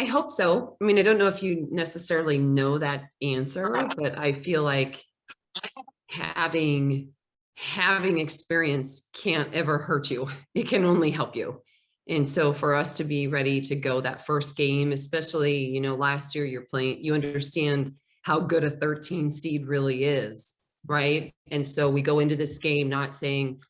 hope so. I mean, I don't know if you necessarily know that answer, but I feel like having experience can't ever hurt you. It can only help you. And so for us to be ready to go that first game, especially, last year you understand how good a 13 seed really is, right? And so we go into this game not saying,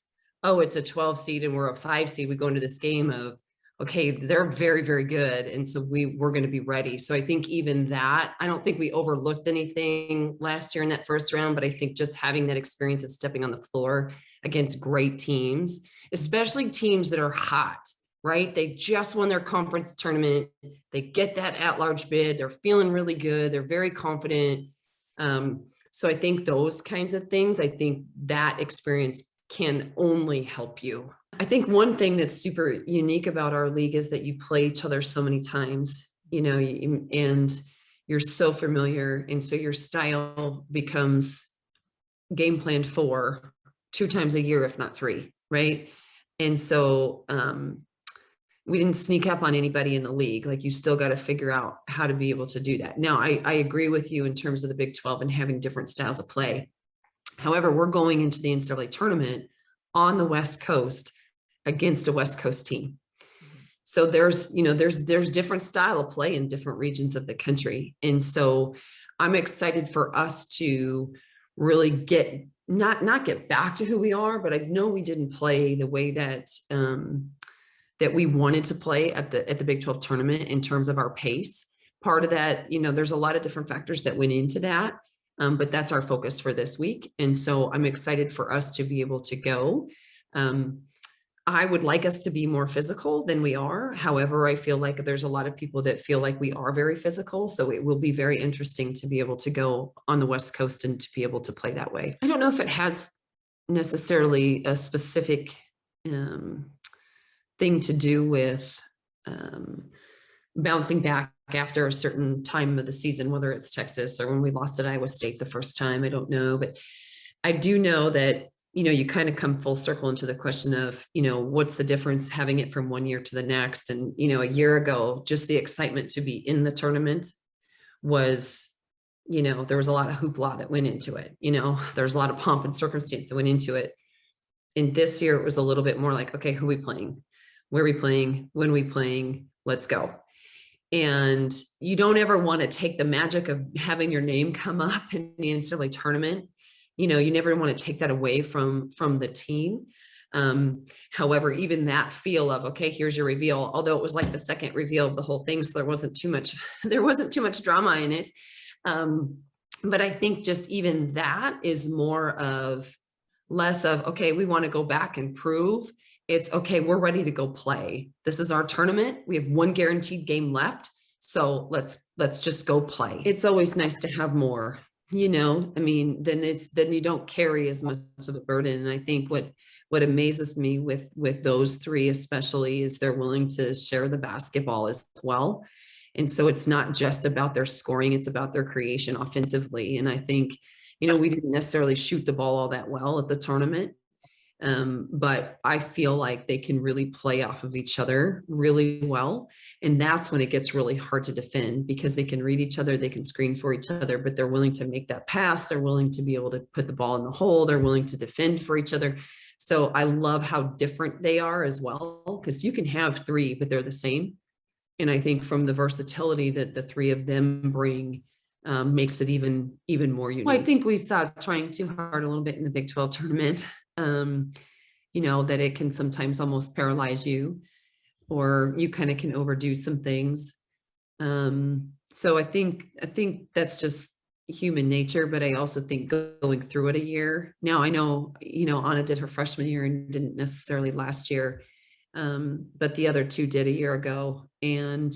oh, it's a 12 seed and we're a 5 seed. We go into this game of, okay, they're very, very good. And so we're going to be ready. So I think even that, I don't think we overlooked anything last year in that first round, but I think just having that experience of stepping on the floor against great teams, especially teams that are hot, right? They just won their conference tournament. They get that at-large bid. They're feeling really good. They're very confident. So I think those kinds of things, I think that experience can only help you. I think one thing that's super unique about our league is that you play each other so many times, and you're so familiar. And so your style becomes game planned for 2 times a year, if not 3, right? And so we didn't sneak up on anybody in the league. Like, you still got to figure out how to be able to do that. Now, I agree with you in terms of the Big 12 and having different styles of play. However, we're going into the NCAA tournament on the West Coast against a West Coast team. So there's different style of play in different regions of the country. And so I'm excited for us to really not get back to who we are, but I know we didn't play the way that that we wanted to play at the Big 12 tournament in terms of our pace. Part of that, there's a lot of different factors that went into that. But that's our focus for this week. And so I'm excited for us to be able to go. I would like us to be more physical than we are. However, I feel like there's a lot of people that feel like we are very physical. So it will be very interesting to be able to go on the West Coast and to be able to play that way. I don't know if it has necessarily a specific thing to do with bouncing back after a certain time of the season, whether it's Texas or when we lost at Iowa State the first time. I don't know, but I do know that, you kind of come full circle into the question of, what's the difference having it from one year to the next. And, a year ago, just the excitement to be in the tournament was, there was a lot of hoopla that went into it. There's a lot of pomp and circumstance that went into it. And this year it was a little bit more like, okay, who are we playing? Where are we playing? When are we playing? Let's go. And you don't ever want to take the magic of having your name come up in the NCAA tournament. You never want to take that away from the team. However, even that feel of, okay, here's your reveal, although it was like the second reveal of the whole thing. So there wasn't too much drama in it. But I think just even that is less of, okay, we want to go back and prove. It's okay, we're ready to go play. This is our tournament. We have one guaranteed game left. So let's just go play. It's always nice to have more, then you don't carry as much of a burden. And I think what amazes me with those 3 especially is they're willing to share the basketball as well. And so it's not just about their scoring, it's about their creation offensively. And I think, we didn't necessarily shoot the ball all that well at the tournament. But I feel like they can really play off of each other really well. And that's when it gets really hard to defend, because they can read each other, they can screen for each other, but they're willing to make that pass. They're willing to be able to put the ball in the hole. They're willing to defend for each other. So I love how different they are as well, because you can have 3, but they're the same. And I think from the versatility that the 3 of them bring, makes it even more unique. Well, I think we saw trying too hard a little bit in the Big 12 tournament. That it can sometimes almost paralyze you, or you kind of can overdo some things. So I think that's just human nature, but I also think going through it a year. Now I know, Anna did her freshman year and didn't necessarily last year. But the other 2 did a year ago. And,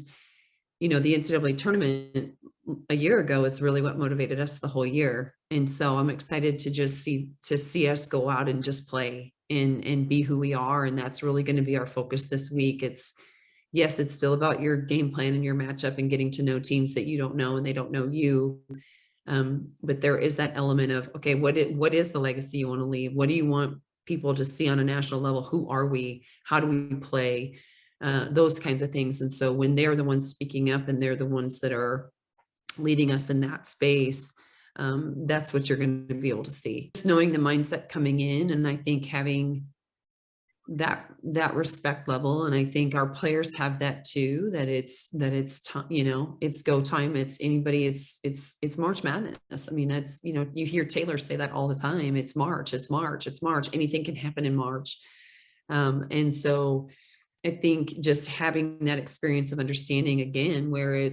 the NCAA tournament a year ago is really what motivated us the whole year. And so I'm excited to see us go out and just play and be who we are. And that's really going to be our focus this week. It's still about your game plan and your matchup and getting to know teams that you don't know and they don't know you. But there is that element of, okay, what is the legacy you want to leave? What do you want people to see on a national level? Who are we? How do we play? those kinds of things. And so when they're the ones speaking up and they're the ones that are leading us in that space, that's what you're going to be able to see. Just knowing the mindset coming in, and I think having that respect level, and I think our players have that too, that it's it's go time, it's anybody, it's March Madness. I mean, that's, you hear Taylor say that all the time. It's March, it's March, it's March. Anything can happen in March. And so I think just having that experience of understanding again, where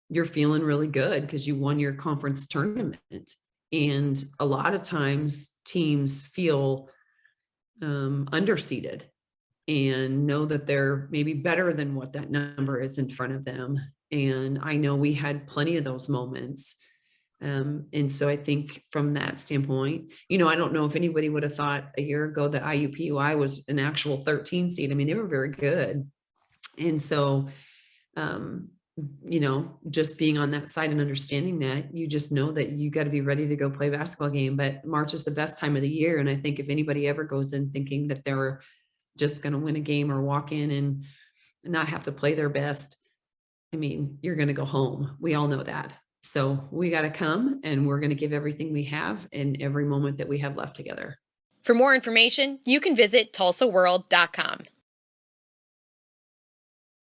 you're feeling really good because you won your conference tournament. And a lot of times teams feel underseated and know that they're maybe better than what that number is in front of them. And I know we had plenty of those moments. And so I think from that standpoint, I don't know if anybody would have thought a year ago that IUPUI was an actual 13 seed. I mean, they were very good. And so, just being on that side and understanding that, you just know that you got to be ready to go play a basketball game. But March is the best time of the year. And I think if anybody ever goes in thinking that they're just going to win a game or walk in and not have to play their best, I mean, you're going to go home. We all know that. So we got to come, and we're going to give everything we have in every moment that we have left together. For more information, you can visit TulsaWorld.com.